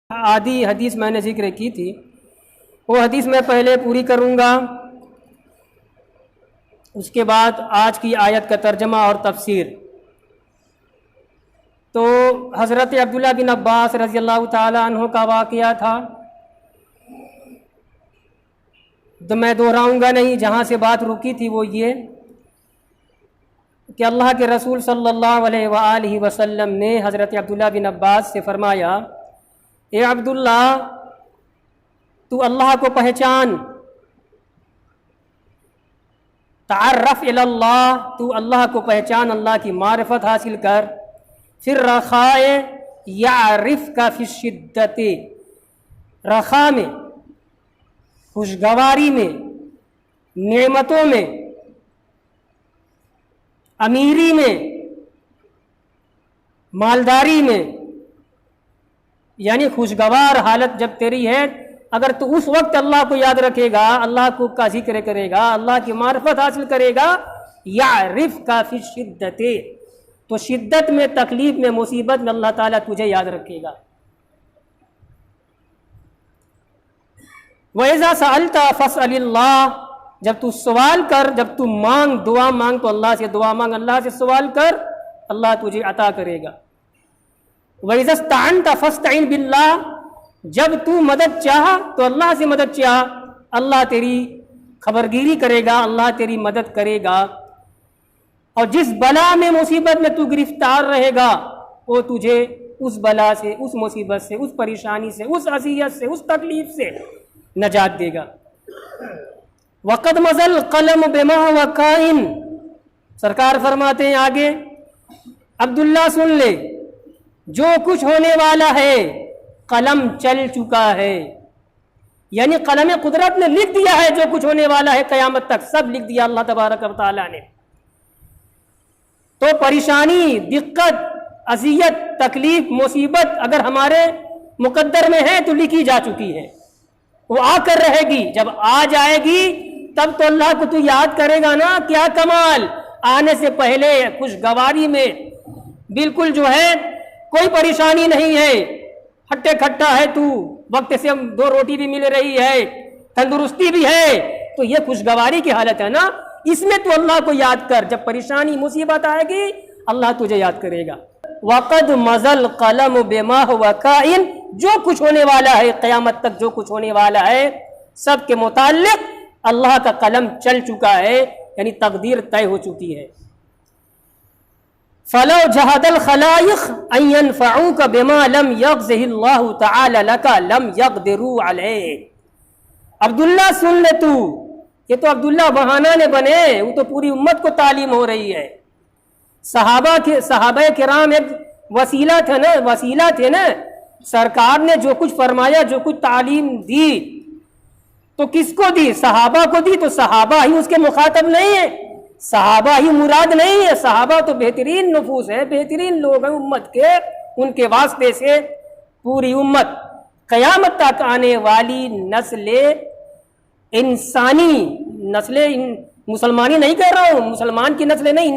آدھی حدیث میں نے ذکر کی تھی، وہ حدیث میں پہلے پوری کروں گا، اس کے بعد آج کی آیت کا ترجمہ اور تفسیر۔ تو حضرت عبداللہ بن عباس رضی اللہ تعالی عنہ کا واقعہ تھا، تو میں دہراؤں گا نہیں، جہاں سے بات رکی تھی وہ یہ کہ اللہ کے رسول صلی اللہ علیہ وآلہ وسلم نے حضرت عبداللہ بن عباس سے فرمایا، اے عبداللہ تو اللہ کو پہچان، تعرف الی اللہ، تو اللہ کو پہچان، اللہ کی معرفت حاصل کر، پھر رخاء یعرفک فی الشدۃ، رخاء میں، خوشگواری میں، نعمتوں میں، امیری میں، مالداری میں، یعنی خوشگوار حالت جب تیری ہے، اگر تو اس وقت اللہ کو یاد رکھے گا، اللہ کو کا ذکر کرے گا، اللہ کی معرفت حاصل کرے گا، یعرفک فی الشدۃ، تو شدت میں، تکلیف میں، مصیبت میں اللہ تعالیٰ تجھے یاد رکھے گا۔ وَإِذَا سَأَلْتَ فَاسْأَلِ اللَّهَ، جب تو سوال کر، جب تو مانگ، دعا مانگ تو اللہ سے دعا مانگ، اللہ سے سوال کر، اللہ تجھے عطا کرے گا۔ وَإِذَا اسْتَعَنْتَ فَاسْتَعِنْ بِاللَّهِ، جب تو مدد چاہا تو اللہ سے مدد چاہ، اللہ تیری خبرگیری کرے گا، اللہ تیری مدد کرے گا، اور جس بلا میں، مصیبت میں تو گرفتار رہے گا، وہ تجھے اس بلا سے، اس مصیبت سے، اس پریشانی سے، اس اذیت سے، اس تکلیف سے نجات دے گا۔ وَقَدْ مَضَى الْقَلَمُ بِمَا هُوَ كَائِنٌ، سرکار فرماتے ہیں آگے، عبداللہ سن لے، جو کچھ ہونے والا ہے قلم چل چکا ہے، یعنی قلم قدرت نے لکھ دیا ہے جو کچھ ہونے والا ہے قیامت تک، سب لکھ دیا اللہ تبارک و تعالیٰ نے۔ تو پریشانی، دقت، اذیت، تکلیف، مصیبت اگر ہمارے مقدر میں ہے تو لکھی جا چکی ہے، وہ آ کر رہے گی، جب آ جائے گی تب تو اللہ کو تو یاد کرے گا نا، کیا کمال، آنے سے پہلے خوشگواری میں، بالکل جو ہے کوئی پریشانی نہیں ہے، ہٹے کھٹا ہے تو، وقت سے 2 روٹی بھی مل رہی ہے، تندرستی بھی ہے، تو یہ خوشگواری کی حالت ہے نا، اس میں تو اللہ کو یاد کر، جب پریشانی مصیبت آئے گی اللہ تجھے یاد کرے گا۔ وَقَدْ مَضَى الْقَلَمُ بِمَا هُوَ كَائِنٌ، جو کچھ ہونے والا ہے قیامت تک، جو کچھ ہونے والا ہے سب کے متعلق اللہ کا قلم چل چکا ہے، یعنی تقدیر طے ہو چکی ہے۔ فَلَوْ جَهَدَ الْخَلَائِقُ أَن يَنْفَعُوكَ بِمَا لَمْ يَقْضِهِ اللَّهُ تَعَالَى لَكَ لَمْ يَقْدِرُوا عَلَيْهِ، عبداللہ سن لے تو، یہ تو عبداللہ بہانہ نے بنے، وہ تو پوری امت کو تعلیم ہو رہی ہے۔ صحابہ کرام ایک وسیلہ تھے نا، سرکار نے جو کچھ فرمایا، جو کچھ تعلیم دی تو کس کو دی؟ صحابہ کو دی، تو صحابہ ہی اس کے مخاطب نہیں ہے، صحابہ ہی مراد نہیں ہے، صحابہ تو بہترین نفوس ہے، بہترین لوگ ہیں امت کے، ان کے واسطے سے پوری امت، قیامت تک آنے والی نسل انسانی، نسل مسلمانی نہیں کہہ رہا ہوں، مسلمان کی نسل نہیں،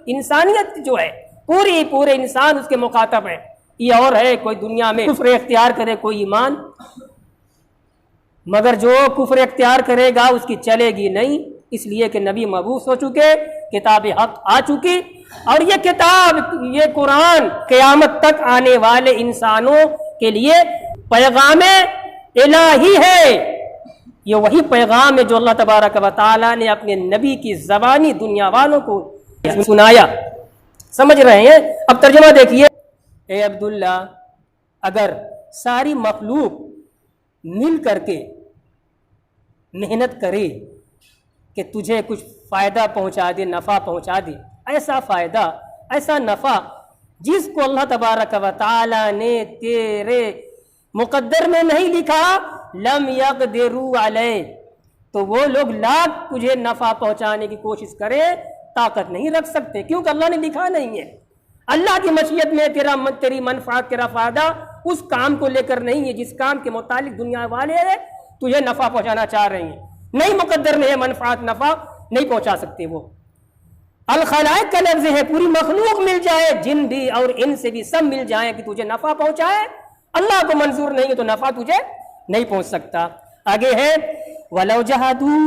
انسانیت جو ہے پورے انسان اس کے مخاطب ہے۔ یہ اور ہے کوئی دنیا میں کفر اختیار کرے، کوئی ایمان، مگر جو کفر اختیار کرے گا اس کی چلے گی نہیں، اس لیے کہ نبی مبعوث ہو چکے، کتاب حق آ چکی، اور یہ کتاب، یہ قرآن قیامت تک آنے والے انسانوں کے لیے پیغام الہی ہے، یہ وہی پیغام ہے جو اللہ تبارک و تعالیٰ نے اپنے نبی کی زبانی دنیا والوں کو سنایا۔ سمجھ رہے ہیں؟ اب ترجمہ دیکھیے، اے عبداللہ، اگر ساری مخلوق مل کر کے محنت کرے کہ تجھے کچھ فائدہ پہنچا دے، نفع پہنچا دے، ایسا فائدہ، ایسا نفع جس کو اللہ تبارک و تعالی نے تیرے مقدر میں نہیں لکھا، لم یقدروا علیہ، تو وہ لوگ لاکھ تجھے نفع پہنچانے کی کوشش کرے، طاقت نہیں رکھ سکتے، کیونکہ اللہ نے لکھا نہیں ہے۔ اللہ کی مشیت میں تیری منفعت، تیرا فائدہ اس کام کو لے کر نہیں ہے جس کام کے متعلق دنیا والے تجھے نفع پہنچانا چاہ رہے ہیں، نہیں مقدر میں ہے، منفعت، نفع نہیں پہنچا سکتے وہ۔ الخلائق کا لفظ ہے، پوری مخلوق مل جائے، جن بھی اور ان سے بھی سب مل جائیں کہ تجھے نفع پہنچائے، اللہ کو منظور نہیں ہے تو نفع تجھے نہیں پہنچ سکتا. آگے ہے وَلَوْ جَهَدُوا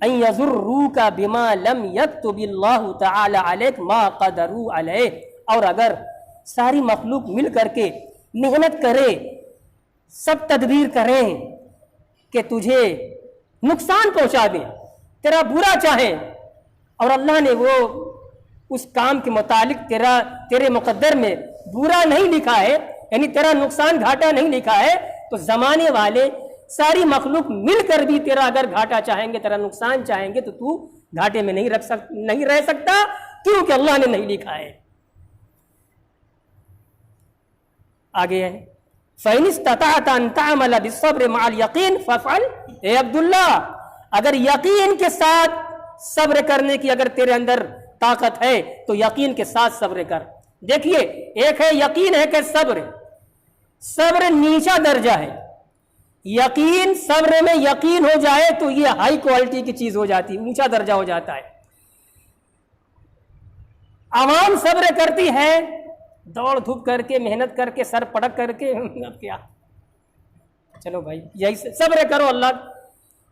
أَن يَضُرُّوكَ بِمَا لَمْ يَكْتُبِ اللَّهُ تَعَالَى عَلَيْكَ مَا قَدَرُوا عَلَيْهِ. اور اگر ساری مخلوق مل کر کے محنت کرے، سب تدبیر کریں کہ تجھے نقصان پہنچا دیں، تیرا برا چاہیں، اور اللہ نے وہ اس کام کے متعلق تیرے مقدر میں برا نہیں لکھا ہے، یعنی تیرا نقصان گھاٹا نہیں لکھا ہے، تو زمانے والے ساری مخلوق مل کر بھی تیرا اگر گھاٹا چاہیں گے، تیرا نقصان چاہیں گے، تو گھاٹے میں نہیں رہ سکتا، کیونکہ اللہ نے نہیں لکھا ہے. آگے ہے فَإِنِ اسْتَطَعْتَ أَن تَعْمَلَ بِالصَّبْرِ مَعَ الْيَقِينِ فَافْعَلْ. اے عبداللہ، اگر یقین کے ساتھ صبر کرنے کی اگر تیرے اندر طاقت ہے تو یقین کے ساتھ صبر کر. دیکھیے، ایک ہے یقین، ہے کہ صبر نیچا درجہ ہے. یقین، صبر میں یقین ہو جائے تو یہ ہائی کوالٹی کی چیز ہو جاتی ہے، اونچا درجہ ہو جاتا ہے. عوام صبر کرتی ہے دوڑ دھوپ کر کے، محنت کر کے، سر پڑک کر کے، اب کیا، چلو بھائی یہی صبر کرو، اللہ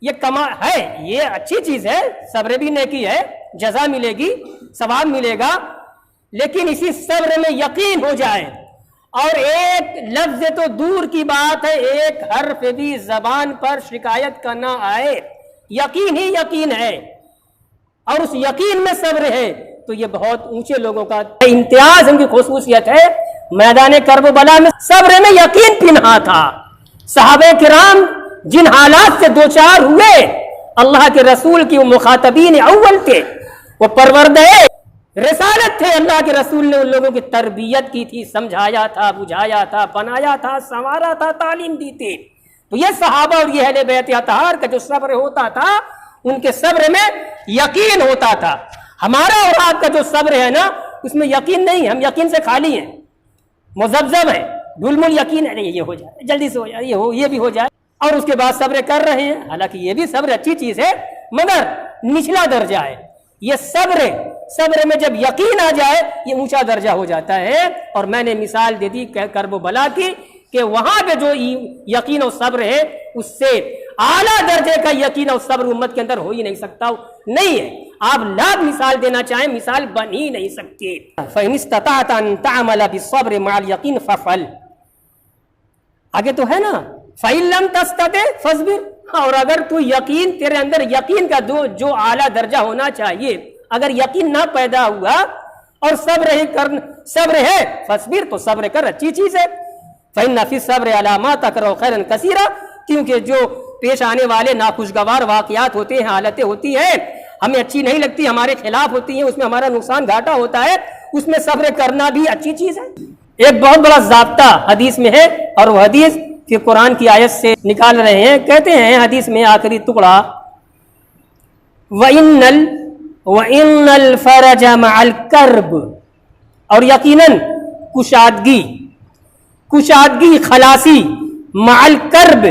یہ کمال ہے، یہ اچھی چیز ہے، صبر بھی نیکی ہے، جزا ملے گی، ثواب ملے گا، لیکن اسی صبر میں یقین ہو جائے، اور ایک لفظ تو دور کی بات ہے، ایک حرف بھی زبان پر شکایت کا نہ آئے، یقین ہی یقین ہے، اور اس یقین میں صبر ہے، تو یہ بہت اونچے لوگوں کا امتیاز، ان کی خصوصیت ہے. میدان کرب و بلا میں صبر میں یقین پنہا تھا. صحابہ کرام جن حالات سے دوچار ہوئے، اللہ کے رسول کی وہ مخاطبین اول تھے، وہ پروردہ رسالت تھے. اللہ کے رسول نے ان لوگوں کی تربیت کی تھی، سمجھایا تھا، بجھایا تھا، بنایا تھا، سنوارا تھا، تعلیم دی تھی. تو یہ صحابہ اور یہ اہل بیت اطہار کا جو صبر ہوتا تھا، ان کے صبر میں یقین ہوتا تھا. ہمارا اور آپ کا جو صبر ہے نا، اس میں یقین نہیں، ہم یقین سے خالی ہیں، مذبذب ہے، ڈھلمل یقین ہے، نہیں یہ ہو جائے، جلدی سے ہو جائے، یہ بھی ہو جائے، اور اس کے بعد صبر کر رہے ہیں. حالانکہ یہ بھی صبر اچھی چیز ہے، مگر نچلا درجہ ہے. یہ صبر میں جب یقین آ جائے، یہ اونچا درجہ ہو جاتا ہے. اور میں نے مثال دے دی کرب و بلا کی، کہ وہاں پہ جو یقین اور صبر ہے، اس سے اعلیٰ درجے کا یقین اور صبر امت کے اندر ہو ہی نہیں سکتا، نہیں ہے. آپ لاکھ مثال دینا چاہیں، مثال بن ہی نہیں سکتی. فَإِنِ اسْتَطَعْتَ أَن تَعْمَلَ بِالصَّبْرِ مَعَ الْيَقِينِ فَافْعَلْ. آگے تو ہے نا فَإِن لَمْ تَسْتَطِعْ فَاصْبِرْ. اور اگر تو یقین، تیرے اندر یقین کا جو اعلیٰ درجہ ہونا چاہیے، اگر یقین نہ پیدا ہوا اور صبر ہے فَاصْبِرْ، تو صبر کر، اچھی چیز ہے. فَإِنَّ فِي الصَّبْرِ عَلَىٰ مَا تَكْرَهُ خَيْرًا كَثِيرًا. کیونکہ جو پیش آنے والے ناخوشگوار واقعات ہوتے ہیں، حالتیں ہوتی ہیں، ہمیں اچھی نہیں لگتی، ہمارے خلاف ہوتی ہیں، اس میں ہمارا نقصان گھاٹا ہوتا ہے، اس میں صبر کرنا بھی اچھی چیز ہے. ایک بہت بڑا ضابطہ حدیث میں ہے، اور وہ حدیث کہ قرآن کی آیت سے نکال رہے ہیں. کہتے ہیں حدیث میں آخری ٹکڑا وَإِنَّ الْفَرَجَ مَعَ الْكَرْبِ، اور یقیناً کشادگی خلاصی مع الکرب،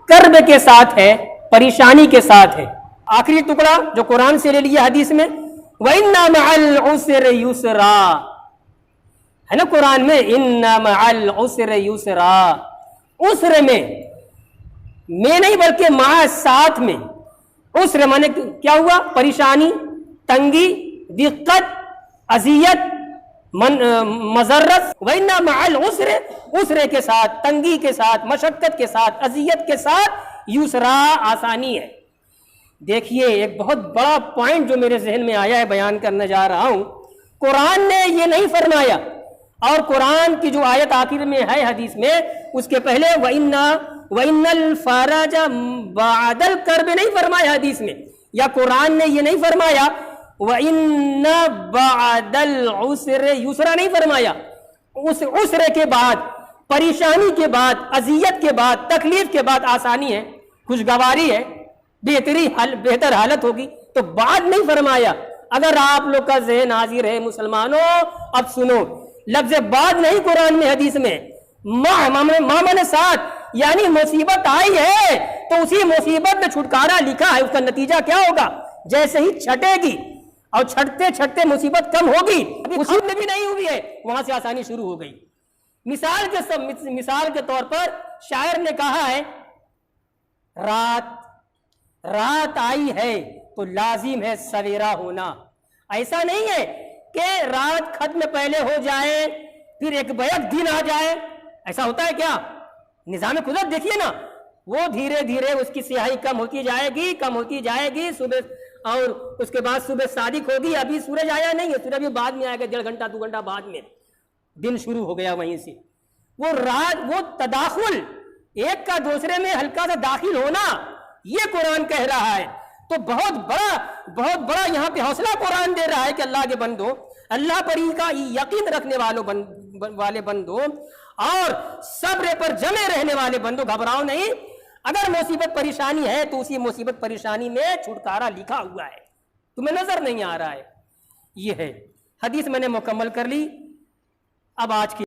کرب کے ساتھ ہے، پریشانی کے ساتھ ہے. آخری ٹکڑا جو قرآن سے لے لیا حدیث میں، وَإِنَّ مَعَ الْعُسْرِ يُسْرًا، ہے نا قرآن میں، إِنَّ مَعَ الْعُسْرِ يُسْرًا. عسر میں نہیں بلکہ مع ساتھ میں. عسر مانے کیا ہوا؟ پریشانی، تنگی، دقت، اذیت، مضرت. وَإِنَّ مَعَ الْعُسْرِ، عسر کے ساتھ، تنگی کے ساتھ، مشقت کے ساتھ، اذیت کے ساتھ یسرا، آسانی ہے. دیکھیے ایک بہت بڑا پوائنٹ جو میرے ذہن میں آیا ہے، بیان کرنے جا رہا ہوں. قرآن نے یہ نہیں فرمایا، اور قرآن کی جو آیت آخر میں ہے حدیث میں، اس کے پہلے وَإِنَّ الْفَرَجَ بَعْدَ الْكَرْبِ نہیں فرمایا حدیث میں، یا قرآن نے یہ نہیں فرمایا وَإِنَّ بَعْدَ الْعُسْرِ يُسْرًا نہیں فرمایا. اس عسر کے بعد، پریشانی کے بعد، اذیت کے بعد، تکلیف کے بعد آسانی ہے، خوشگواری ہے، بہتر حالت ہوگی، تو بعد نہیں فرمایا. اگر آپ لوگ کا ذہن حاضر ہے مسلمانوں، اب سنو، لفظ بعد نہیں قرآن میں، حدیث میں مامن ساتھ، یعنی مصیبت آئی ہے تو اسی مصیبت میں چھٹکارا لکھا ہے. اس کا نتیجہ کیا ہوگا؟ جیسے ہی چھٹے گی اور چھٹتے چھٹتے مصیبت کم ہوگی، اسی میں بھی نہیں ہوئی ہے، وہاں سے آسانی شروع ہو گئی. مثال کے طور پر شاعر نے کہا ہے رات آئی ہے تو لازم ہے سویرا ہونا. ایسا نہیں ہے کہ رات ختم پہلے ہو جائے پھر ایک بیک دن آ جائے. ایسا ہوتا ہے کیا؟ نظام قدرت دیکھیے نا، وہ دھیرے دھیرے اس کی سیاہی کم ہوتی جائے گی صبح، اور اس کے بعد صبح صادق ہوگی. ابھی سورج آیا نہیں ہے، سورج بھی بعد میں آئے گا، 1.5 گھنٹہ 2 گھنٹہ بعد میں دن شروع ہو گیا. وہیں سے وہ تداخل، ایک کا دوسرے میں ہلکا سا داخل ہونا، یہ قرآن کہہ رہا ہے. تو بہت بڑا یہاں پہ حوصلہ قرآن دے رہا ہے کہ اللہ کے بندو، اللہ پر ہی کا یقین رکھنے والے بندو اور صبر پر جمے رہنے والے بندو، گھبراؤ نہیں. اگر مصیبت پریشانی ہے تو اسی مصیبت پریشانی میں چھٹکارا لکھا ہوا ہے، تمہیں نظر نہیں آ رہا ہے. یہ ہے حدیث میں نے مکمل کر لی. اب آج کی